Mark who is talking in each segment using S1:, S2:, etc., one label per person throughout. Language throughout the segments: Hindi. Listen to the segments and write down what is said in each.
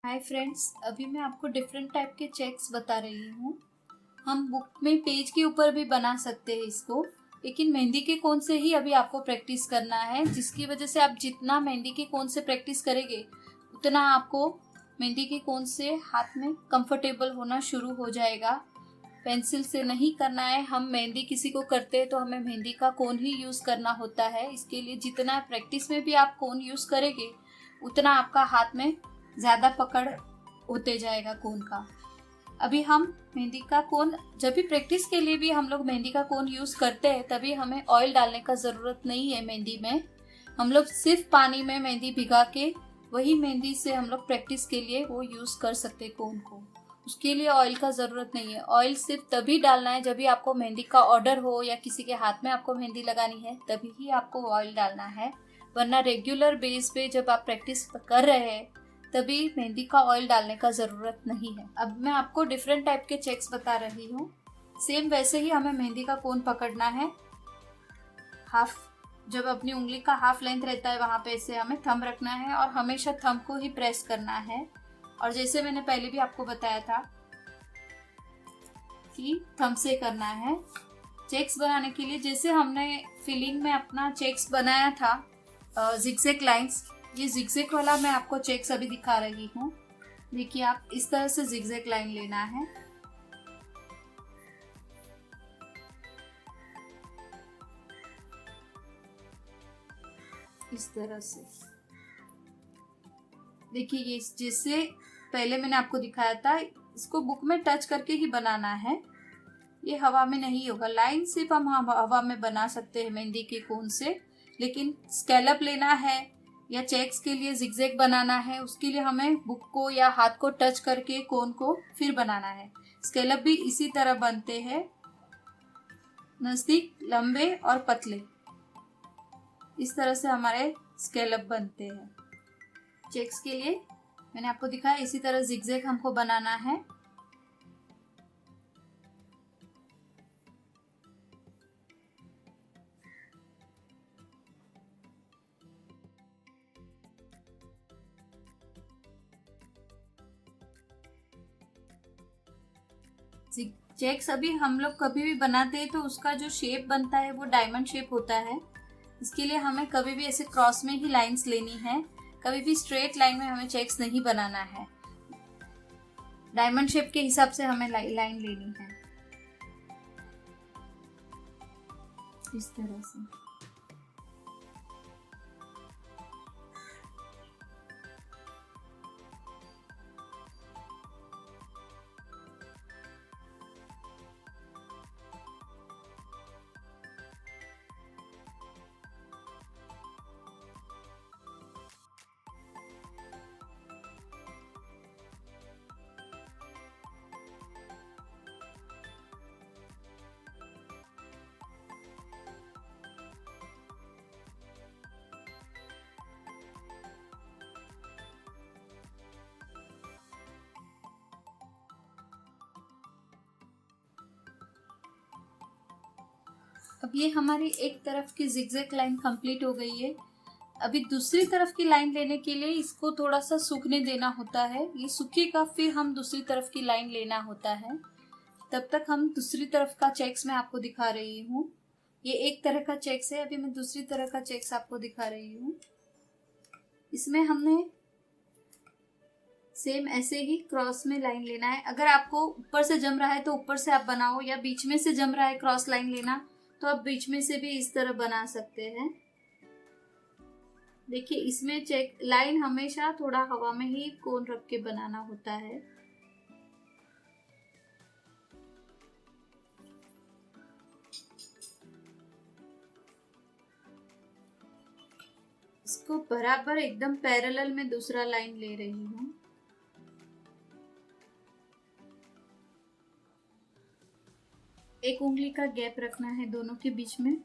S1: हाय फ्रेंड्स, अभी मैं आपको डिफरेंट टाइप के चेक्स बता रही हूँ। हम बुक में पेज के ऊपर भी बना सकते हैं इसको, लेकिन मेहंदी के कोन से ही अभी आपको प्रैक्टिस करना है, जिसकी वजह से आप जितना मेहंदी के कोन से प्रैक्टिस करेंगे उतना आपको मेहंदी के कोन से हाथ में कंफर्टेबल होना शुरू हो जाएगा। पेंसिल से नहीं करना है। हम मेहंदी किसी को करते हैं तो हमें मेहंदी का कोन ही यूज़ करना होता है। इसके लिए जितना प्रैक्टिस में भी आप कोन यूज़ करेंगे उतना आपका हाथ में ज़्यादा पकड़ होते जाएगा कोन का। अभी हम मेहंदी का कोन, जब भी प्रैक्टिस के लिए भी हम लोग मेहंदी का कोन यूज़ करते हैं तभी हमें ऑयल डालने का ज़रूरत नहीं है। मेहंदी में हम लोग सिर्फ पानी में मेहंदी भिगा के वही मेहंदी से हम लोग प्रैक्टिस के लिए वो यूज़ कर सकते हैं कोन को। उसके लिए ऑयल का ज़रूरत नहीं है। ऑयल सिर्फ तभी डालना है जब भी आपको मेहंदी का ऑर्डर हो या किसी के हाथ में आपको मेहंदी लगानी है, तभी ही आपको ऑयल डालना है। वरना रेगुलर बेस पे जब आप प्रैक्टिस कर रहे हैं तभी मेहंदी का ऑयल डालने का ज़रूरत नहीं है। अब मैं आपको डिफरेंट टाइप के चेक्स बता रही हूँ। सेम वैसे ही हमें मेहंदी का कोन पकड़ना है। हाफ, जब अपनी उंगली का हाफ लेंथ रहता है वहाँ पे ऐसे हमें थंब रखना है और हमेशा थंब को ही प्रेस करना है। और जैसे मैंने पहले भी आपको बताया था कि थंब से करना है। चेक्स बनाने के लिए जैसे हमने फिलिंग में अपना चेक्स बनाया था जिगजैग लाइंस, ये जिगजैग वाला मैं आपको चेक्स अभी दिखा रही हूँ। देखिए, आप इस तरह से जिगजैग लाइन लेना है। इस तरह से देखिए, ये जैसे पहले मैंने आपको दिखाया था, इसको बुक में टच करके ही बनाना है। ये हवा में नहीं होगा। लाइन सिर्फ हम हवा में बना सकते हैं मेहंदी के कोन से, लेकिन स्कैलप लेना है या चेक्स के लिए जिगजैग बनाना है, उसके लिए हमें बुक को या हाथ को टच करके कोन को फिर बनाना है। स्कैलप भी इसी तरह बनते हैं, नजदीक, लंबे और पतले। इस तरह से हमारे स्कैलप बनते हैं। चेक्स के लिए मैंने आपको दिखाया, इसी तरह जिगजैग हमको बनाना है। चेक्स अभी हम लोग कभी भी बनाते हैं तो उसका जो शेप बनता है वो डायमंड शेप होता है। इसके लिए हमें कभी भी ऐसे क्रॉस में ही लाइंस लेनी है, कभी भी स्ट्रेट लाइन में हमें चेक्स नहीं बनाना है। डायमंड शेप के हिसाब से हमें लाइन लेनी है, इस तरह से। अब ये हमारी एक तरफ की जिगजैग लाइन कंप्लीट हो गई है। अभी दूसरी तरफ की लाइन लेने के लिए इसको थोड़ा सा सूखने देना होता है। ये सूखेगा, फिर हम दूसरी तरफ की लाइन लेना होता है। तब तक हम दूसरी तरफ का चेक्स मैं आपको दिखा रही हूँ। ये एक तरह का चेक्स है, अभी मैं दूसरी तरह का चेक्स आपको दिखा रही हूँ। इसमें हमने सेम ऐसे ही क्रॉस में लाइन लेना है। अगर आपको ऊपर से जम रहा है तो ऊपर से आप बनाओ, या बीच में से जम रहा है क्रॉस लाइन लेना तो आप बीच में से भी इस तरह बना सकते हैं। देखिए, इसमें चेक लाइन हमेशा थोड़ा हवा में ही कोन रख के बनाना होता है। इसको बराबर एकदम पैरेलल में दूसरा लाइन ले रही हूँ। एक उंगली का गैप रखना है दोनों के बीच में,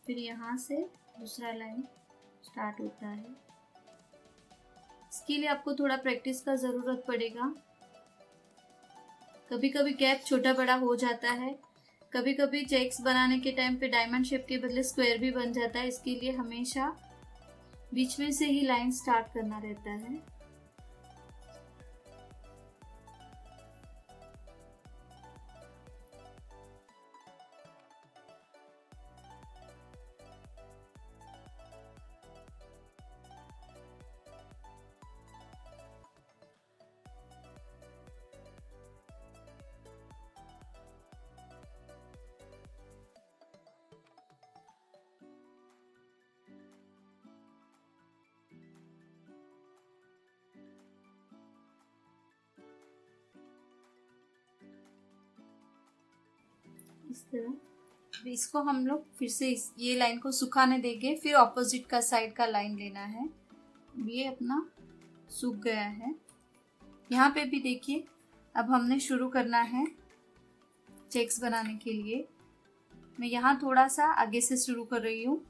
S1: फिर यहाँ से दूसरा लाइन स्टार्ट होता है। इसके लिए आपको थोड़ा प्रैक्टिस का ज़रूरत पड़ेगा। कभी कभी गैप छोटा बड़ा हो जाता है, कभी कभी चेक्स बनाने के टाइम पे डायमंड शेप के बदले स्क्वायर भी बन जाता है। इसके लिए हमेशा बीच में से ही लाइन स्टार्ट करना रहता है। इस तरह। अब इसको हम लोग फिर से ये लाइन को सुखाने देंगे, फिर ऑपोजिट का साइड का लाइन लेना है। ये अपना सूख गया है। यहाँ पे भी देखिए, अब हमने शुरू करना है चेक्स बनाने के लिए। मैं यहाँ थोड़ा सा आगे से शुरू कर रही हूँ।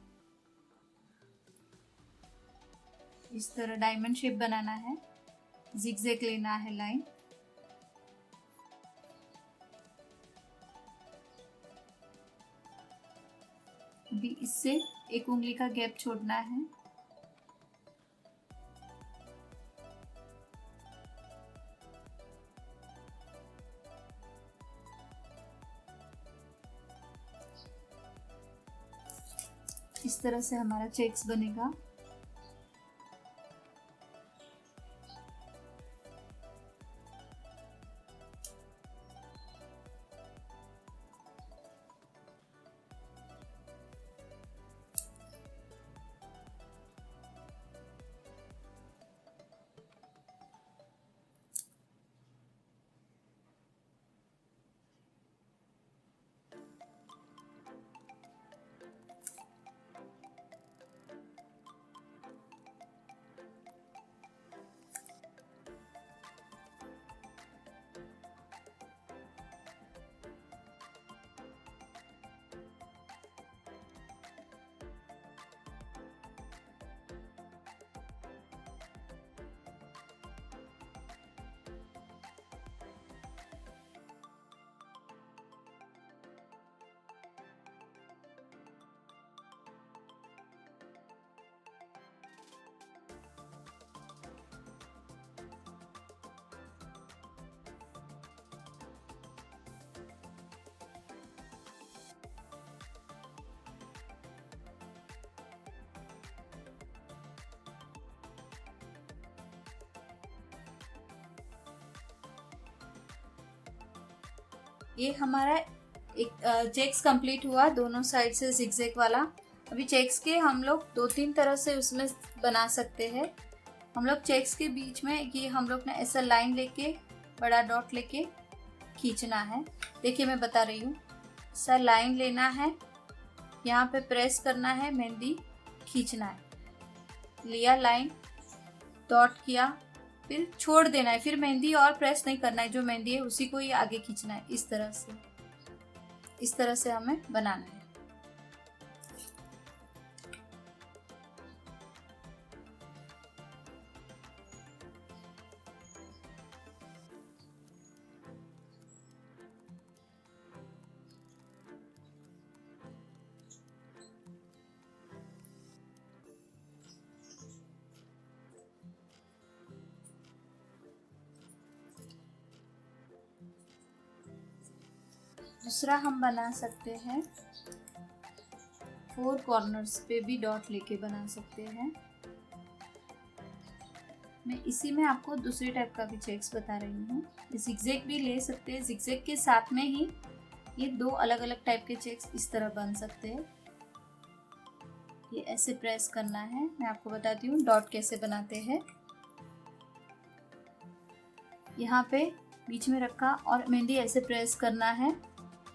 S1: इस तरह डायमंड शेप बनाना है, जिगजैग लेना है लाइन। अभी इससे एक उंगली का गैप छोड़ना है। इस तरह से हमारा चेक्स बनेगा। ये हमारा एक चेक्स कंप्लीट हुआ, दोनों साइड से जिगजैग वाला। अभी चेक्स के हम लोग 2-3 तरह से उसमें बना सकते हैं। हम लोग चेक्स के बीच में ये हम लोग ने ऐसा लाइन लेके बड़ा डॉट लेके खींचना है। देखिए मैं बता रही हूँ, ऐसा लाइन लेना है, यहाँ पे प्रेस करना है, मेहंदी खींचना है। लिया लाइन, डॉट किया, फिर छोड़ देना है, फिर मेहंदी और प्रेस नहीं करना है, जो मेहंदी है उसी को ही आगे खींचना है। इस तरह से हमें बनाना है। दूसरा हम बना सकते हैं, 4 कॉर्नर्स पे भी डॉट लेके बना सकते हैं। मैं इसी में आपको दूसरे टाइप का भी चेक्स बता रही हूँ। जिगजैग भी ले सकते हैं, जिगजैग के साथ में ही ये 2 अलग अलग टाइप के चेक्स इस तरह बन सकते हैं। ये ऐसे प्रेस करना है, मैं आपको बताती हूँ डॉट कैसे बनाते हैं। यहाँ पे बीच में रखा और मेहंदी ऐसे प्रेस करना है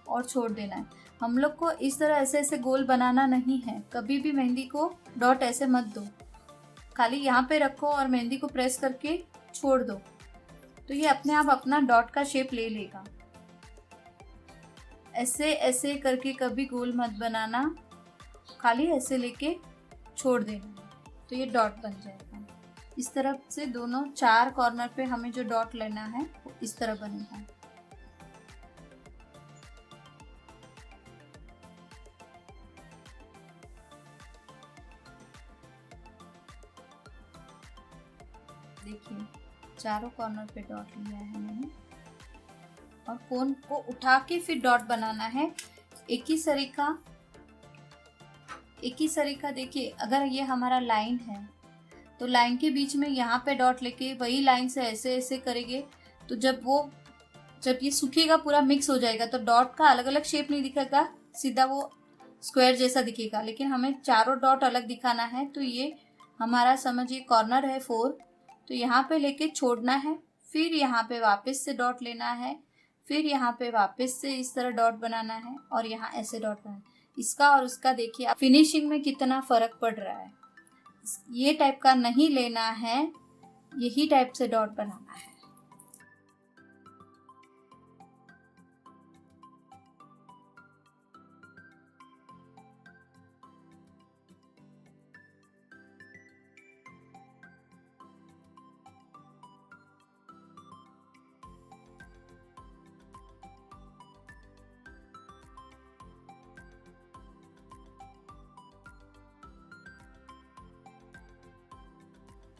S1: और छोड़ देना है। हम लोग को इस तरह ऐसे ऐसे गोल बनाना नहीं है। कभी भी मेहंदी को डॉट ऐसे मत दो, खाली यहाँ पे रखो और मेहंदी को प्रेस करके छोड़ दो, तो ये अपने आप अपना डॉट का शेप ले लेगा। ऐसे ऐसे करके कभी गोल मत बनाना, खाली ऐसे लेके छोड़ देना, तो ये डॉट बन जाएगा। इस तरफ से दोनों 4 कॉर्नर पे हमें जो डॉट लेना है वो इस तरह बनेगा। देखिए चारों कॉर्नर पे डॉट लिया है मैंने, और कोन को उठा के फिर डॉट बनाना है। एक ही सरीका देखिए, अगर ये हमारा लाइन है तो लाइन के बीच में यहाँ पे डॉट लेके वही लाइन से ऐसे ऐसे करेंगे, तो जब ये सूखेगा पूरा मिक्स हो जाएगा, तो डॉट का अलग अलग शेप नहीं दिखेगा, सीधा वो स्क्वायर जैसा दिखेगा। लेकिन हमें चारों डॉट अलग दिखाना है, तो ये हमारा समझिए कॉर्नर है 4, तो यहाँ पे लेके छोड़ना है, फिर यहाँ पे वापस से डॉट लेना है, फिर यहाँ पे वापस से इस तरह डॉट बनाना है और यहाँ ऐसे डॉट बनाना है। इसका और उसका देखिए फिनिशिंग में कितना फर्क पड़ रहा है। ये टाइप का नहीं लेना है, यही टाइप से डॉट बनाना है।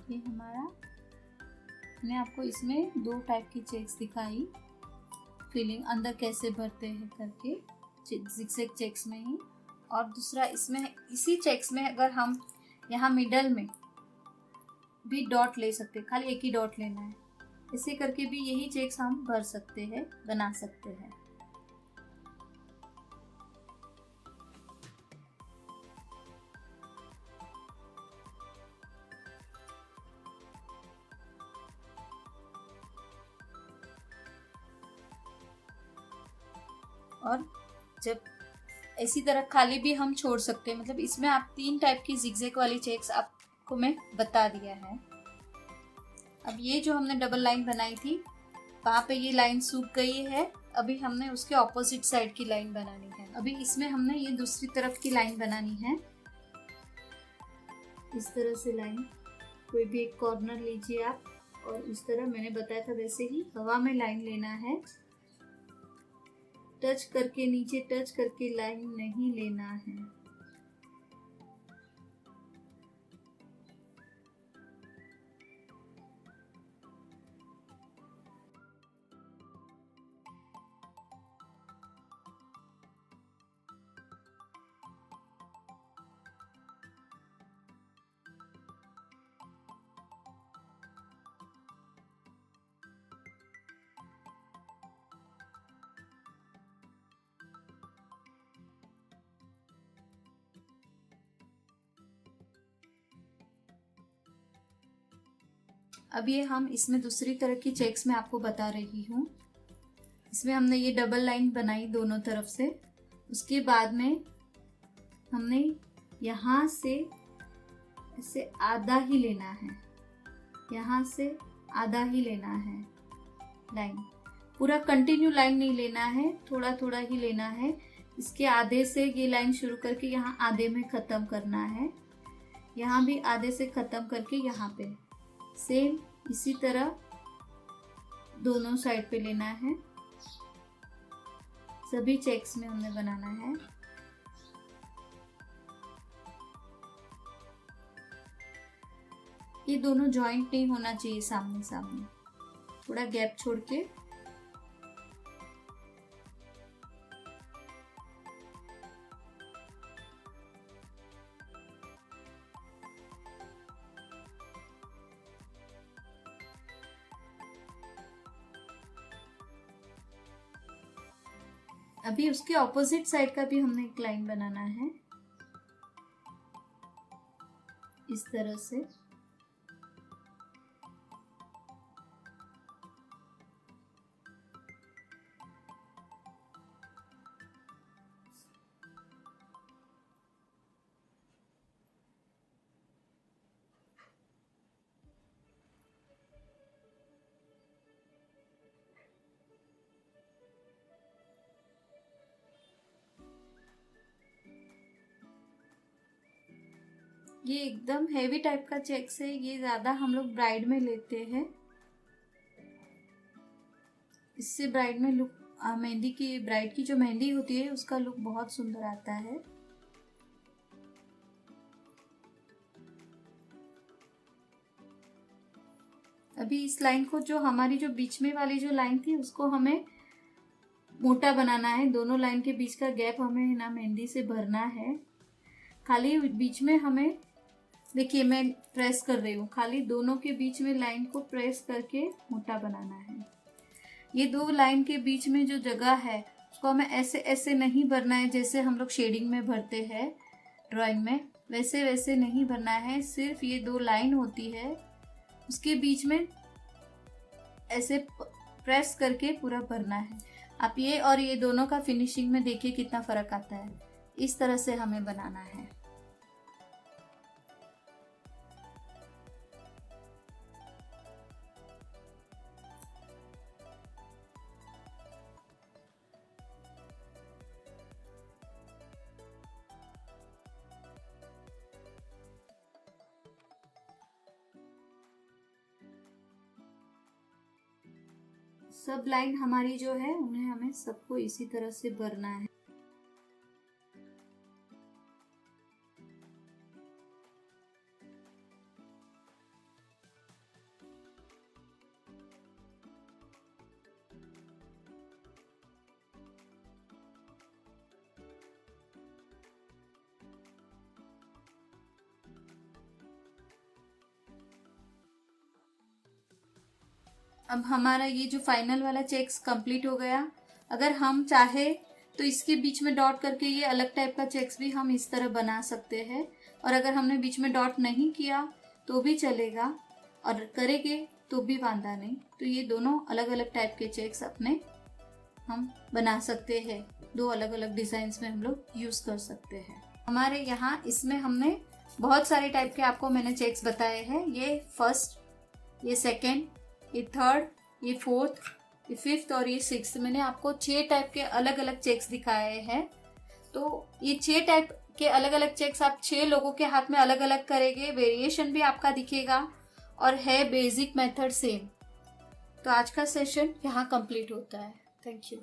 S1: ये हमारा, मैंने आपको इसमें 2 टाइप की चेक्स दिखाई, फिलिंग अंदर कैसे भरते हैं करके जिगजैग चेक्स में ही। और दूसरा इसमें इसी चेक्स में अगर हम यहाँ मिडल में भी डॉट ले सकते हैं, खाली एक ही डॉट लेना है, ऐसे करके भी यही चेक्स हम भर सकते हैं, बना सकते हैं। और जब इसी तरह खाली भी हम छोड़ सकते हैं, मतलब इसमें आप 3 टाइप की जिगजैग वाली चेक्स आपको मैं बता दिया है। अब ये जो हमने डबल लाइन बनाई थी, वहाँ पे ये लाइन सूख गई है, अभी हमने उसके ऑपोजिट साइड की लाइन बनानी है। अभी इसमें हमने ये दूसरी तरफ की लाइन बनानी है। इस तरह से लाइन, कोई भी एक कॉर्नर लीजिए आप, और इस तरह मैंने बताया था वैसे ही हवा में लाइन लेना है। टच करके, नीचे टच करके लाइन नहीं लेना है। अब ये हम इसमें दूसरी तरह की चेक्स में आपको बता रही हूँ। इसमें हमने ये डबल लाइन बनाई दोनों तरफ से, उसके बाद में हमने यहाँ से ऐसे आधा ही लेना है, यहाँ से आधा ही लेना है लाइन, पूरा कंटिन्यू लाइन नहीं लेना है, थोड़ा थोड़ा ही लेना है। इसके आधे से ये लाइन शुरू करके यहाँ आधे में ख़त्म करना है, यहाँ भी आधे से ख़त्म करके यहाँ पे सेम इसी तरह दोनों साइड पे लेना है। सभी चेक्स में हमने बनाना है। ये दोनों जॉइंट नहीं होना चाहिए सामने सामने, थोड़ा गैप छोड़ के। अभी उसके ऑपोजिट साइड का भी हमने एक लाइन बनाना है इस तरह से। ये एकदम हेवी टाइप का चेक्स है, ये ज़्यादा हम लोग ब्राइड में लेते हैं। इससे ब्राइड में लुक, मेहंदी की, ब्राइड की जो मेहंदी होती है उसका लुक बहुत सुंदर आता है। अभी इस लाइन को, जो हमारी जो बीच में वाली जो लाइन थी, उसको हमें मोटा बनाना है। दोनों लाइन के बीच का गैप हमें ना मेहंदी से भरना है। खाली बीच में हमें, देखिए मैं प्रेस कर रही हूँ, खाली दोनों के बीच में लाइन को प्रेस करके मोटा बनाना है। ये 2 लाइन के बीच में जो जगह है उसको हमें ऐसे ऐसे नहीं भरना है जैसे हम लोग शेडिंग में भरते हैं ड्राइंग में, वैसे वैसे नहीं भरना है। सिर्फ ये 2 लाइन होती है, उसके बीच में ऐसे प्रेस करके पूरा भरना है। आप ये और ये दोनों का फिनिशिंग में देखिए कितना फर्क आता है। इस तरह से हमें बनाना है। सब लाइन हमारी जो है उन्हें हमें सबको इसी तरह से भरना है। अब हमारा ये जो फाइनल वाला चेक्स कंप्लीट हो गया। अगर हम चाहे तो इसके बीच में डॉट करके ये अलग टाइप का चेक्स भी हम इस तरह बना सकते हैं, और अगर हमने बीच में डॉट नहीं किया तो भी चलेगा, और करेंगे तो भी वांधा नहीं। तो ये दोनों अलग अलग टाइप के चेक्स अपने हम बना सकते हैं। दो अलग अलग डिजाइन में हम लोग यूज कर सकते हैं। हमारे यहाँ इसमें हमने बहुत सारे टाइप के आपको मैंने चेक्स बताए हैं। ये फर्स्ट, ये सेकेंड, ये थर्ड, ये फोर्थ, ये फिफ्थ और ये सिक्स्थ। मैंने आपको 6 टाइप के अलग अलग चेक्स दिखाए हैं। तो ये 6 टाइप के अलग अलग चेक्स आप 6 लोगों के हाथ में अलग अलग करेंगे। वेरिएशन भी आपका दिखेगा और है बेसिक मेथड सेम। तो आज का सेशन यहाँ कंप्लीट होता है। Thank you.